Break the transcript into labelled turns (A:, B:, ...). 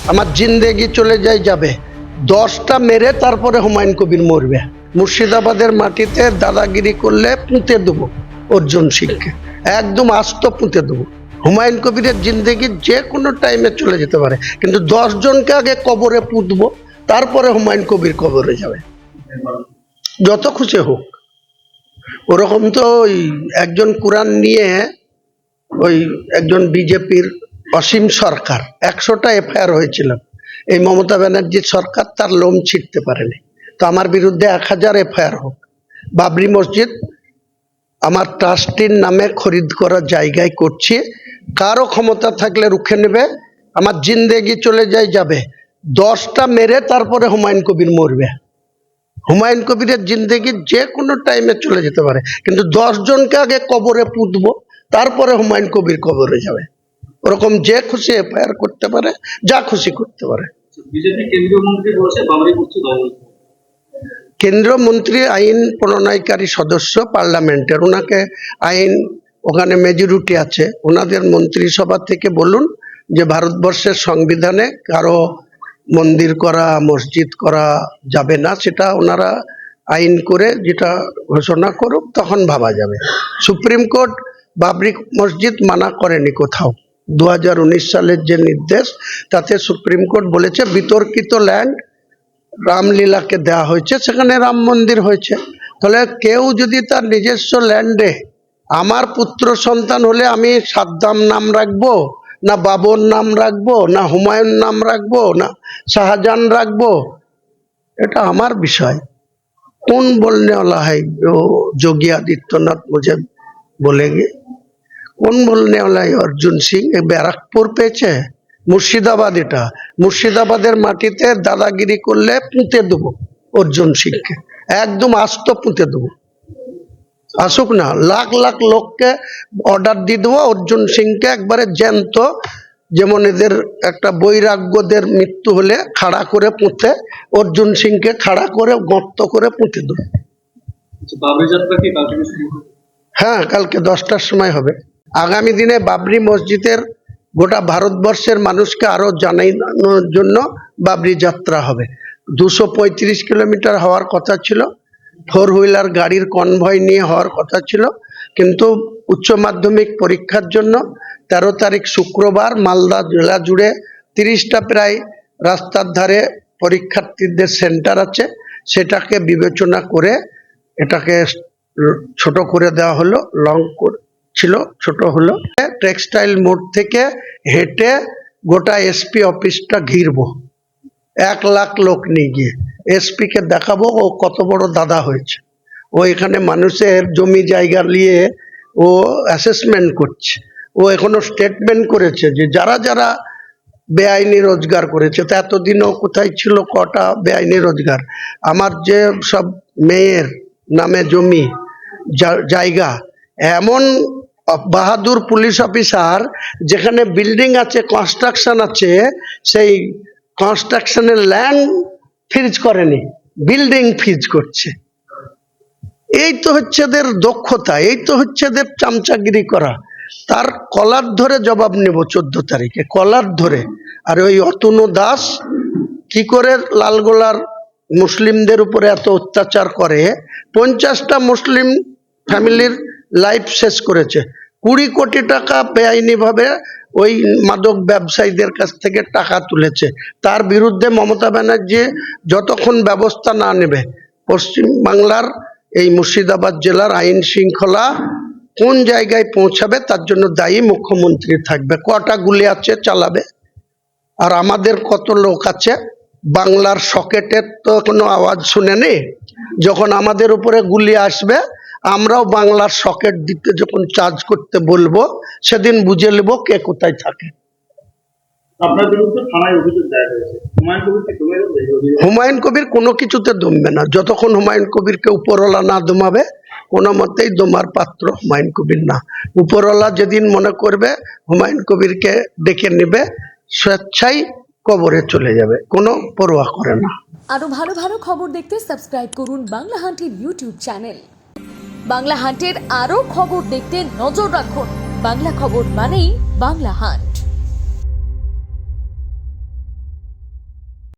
A: আমার জিন্দেগি চলে যাবে 10টা মেরে তারপরে হুমায়ুন কবির মরবে। মুর্শিদাবাদের মাটিতে দাদাগিরি করলে পুঁতে দেবো অর্জুন সিংকে, একদম আস্ত পুঁতে দেবো। হুমায়ুন কবিরের জিন্দেগি যে কোনো টাইমে চলে যেতে পারে, কিন্তু 10 জনকে আগে কবরে পুঁতবো, তারপরে হুমায়ুন কবির কবরে যাবে, যত খুশি হোক। ওরকম তো ওই একজন কোরআন নিয়ে ওই একজন বিজেপির অসীম সরকার 100টা এফআইআর হয়েছিল, এই মমতা ব্যানার্জির সরকার তার লোম ছিঁড়তে পারেনি। তো আমার বিরুদ্ধে 1000 এফআইআর হোক। বাবরি মসজিদ আমার ট্রাস্টির নামে খরিদ করা জায়গায় করছি, কারো ক্ষমতা থাকলে রুখে নেবে। আমার জিন্দেগি চলে যাবে 10টা মেরে তারপরে হুমায়ুন কবির মরবে। হুমায়ুন কবিরের জিন্দেগি যে কোনো টাইমে চলে যেতে পারে, কিন্তু 10 জনকে আগে কবরে পুঁতবো, তারপরে হুমায়ুন কবির কবরে যাবে। ওরকম যে খুশি এফআইআর করতে পারে, যা খুশি করতে পারে।
B: বিজেপি কেন্দ্রীয় মন্ত্রী বলছে বাবরি মসজিদ অবৈধ।
A: কেন্দ্রীয় মন্ত্রী আইন প্রণয়নকারী সদস্য পার্লামেন্টের, ওনাকে আইন ওখানে মেজরিটি আছে, ওনাদের মন্ত্রিসভা থেকে বলুন যে ভারতবর্ষের সংবিধানে কারো মন্দির করা মসজিদ করা যাবে না, সেটা ওনারা আইন করে যেটা ঘোষণা করুক, তখন ভাবা যাবে। সুপ্রিম কোর্ট বাবরি মসজিদ মানা করেনি কোথাও। 2019 সালের যে নির্দেশ, তাতে সুপ্রিম কোর্ট বলেছে বিতর্কিত ল্যান্ড রামলীলাকে দেওয়া হয়েছে, সেখানে রাম মন্দির হয়েছে। তাহলে কেউ যদি তার নিজস্ব ল্যান্ডে, আমার পুত্র সন্তান হলে আমি সাদ্দাম নাম রাখবো না বাবর নাম রাখবো না হুমায়ুন নাম রাখবো না শাহজাহান রাখবো, এটা আমার বিষয়। कौन बोलने वाला है जो योगी आदित्यनाथ मुझे बोलेंगे? कौन बोलने वाला है अर्जुन सिंह? बैरकपुर पेचे मुर्शिदाबाद, এটা মুর্শিদাবাদের মাটিতে দাদাগিরি করলে পুঁতে দেবো অর্জুন সিংকে, একদম আস্ত পুঁতে দেবো। আসুক না, লাখ লাখ লোককে অর্ডার দিয়ে দেবো অর্জুন সিংকে একবারে জ্যান্ত, যেমন এদের একটা বৈরাগ্যদের মৃত্যু হলে খাড়া করে পুঁতে, অর্জুন সিংকে খাড়া করে গর্ত করে পুঁতে দেবো।
B: বাবরি যাত্রা কি কাল থেকে শুরু হবে?
A: হ্যাঁ, কালকে 10টার সময় হবে। আগামী দিনে বাবরি মসজিদের গোটা ভারতবর্ষের মানুষকে আরো জানানোর জন্য বাবরি যাত্রা হবে। 235 কিলোমিটার হওয়ার কথা ছিল, 4 হুইলার গাড়ির কনভয় নিয়ে হওয়ার কথা ছিল, কিন্তু উচ্চ মাধ্যমিক পরীক্ষার জন্য 13 তারিখ শুক্রবার মালদা জেলা জুড়ে 30টা প্রায় রাস্তার ধারে পরীক্ষার্থীদের সেন্টার আছে, সেটাকে বিবেচনা করে এটাকে ছোট করে দেওয়া হলো। লং ছিল, ছোট হলো। টেক্সটাইল মোড় থেকে হেঁটে গোটা এসপি অফিসটা ঘিরবো, 1 লাখ লোক নিয়ে গিয়ে এসপি কে দেখাবো ও কত বড় দাদা হয়েছে। ও এখানে মানুষের জমি জায়গা নিয়ে ও অ্যাসেসমেন্ট করছে। ও এখনো স্টেটমেন্ট করেছে যে যারা যারা বেআইনি রোজগার করেছে, তো এতদিনও কোথায় ছিল, কটা বেআইনি রোজগার। আমার যে সব মেয়ের নামে জমি জায়গা, এমন বাহাদুর পুলিশ অফিসার যেখানে বিল্ডিং আছে, কনস্ট্রাকশন আছে, সেই কনস্ট্রাকশনের ল্যান্ড ফ্রিজ করেনি, বিল্ডিং ফ্রিজ করছে। এই তো হচ্ছে এদের দক্ষতা, এই তো হচ্ছে এদের চামচাগিরি করা। তার কলার ধরে জবাব নেব 14 তারিখে, কলার ধরে। আর ওই অতনু দাস কি করে লালগোলার মুসলিমদের উপরে এত অত্যাচার করে, 50টা মুসলিম ফ্যামিলির লাইফ শেষ করেছে, 20 কোটি টাকা বেআইনি ভাবে ওই মাদক ব্যবসায়ীদের কাছ থেকে টাকা তুলেছে। তার বিরুদ্ধে মমতা ব্যানার্জি যতক্ষণ ব্যবস্থা না নেবে, পশ্চিম বাংলার এই মুর্শিদাবাদ জেলার আইন শৃঙ্খলা কোন জায়গায় পৌঁছাবে তার জন্য দায়ী মুখ্যমন্ত্রী থাকবে। কটা গুলি আছে চালাবে। আর আমাদের কত লোক আছে বাংলার সকেটের তো কোনো আওয়াজ শুনেনি, যখন আমাদের উপরে গুলি আসবে আমরাও বাংলার সকেট দিতে যখন চার্জ করতে বলবো, সেদিন বুঝে নেব কে কোথায় থাকে।
B: আপনার বিরুদ্ধে থানায় অভিযোগ দায়ের হয়েছে,
A: হুমায়ুন কবির কোনো কিছুতে দমবে না, যতক্ষণ হুমায়ুন কবিরকে উপরওয়ালা না দমাবে কোনো মতেই দমার পাত্র হুমায়ুন কবির না। উপরওয়ালা যেদিন মনে করবে হুমায়ুন কবিরকে ডেকে নেবে, স্বেচ্ছায় কবরে চলে যাবে, কোনো পরোয়া করে না।
C: আরো ভালো ভালো খবর দেখতে সাবস্ক্রাইব করুন বাংলা হান্টের ইউটিউব চ্যানেল। বাংলা হান্টের আরো খবর দেখতে নজর রাখুন। বাংলা খবর মানেই বাংলা হান্ট।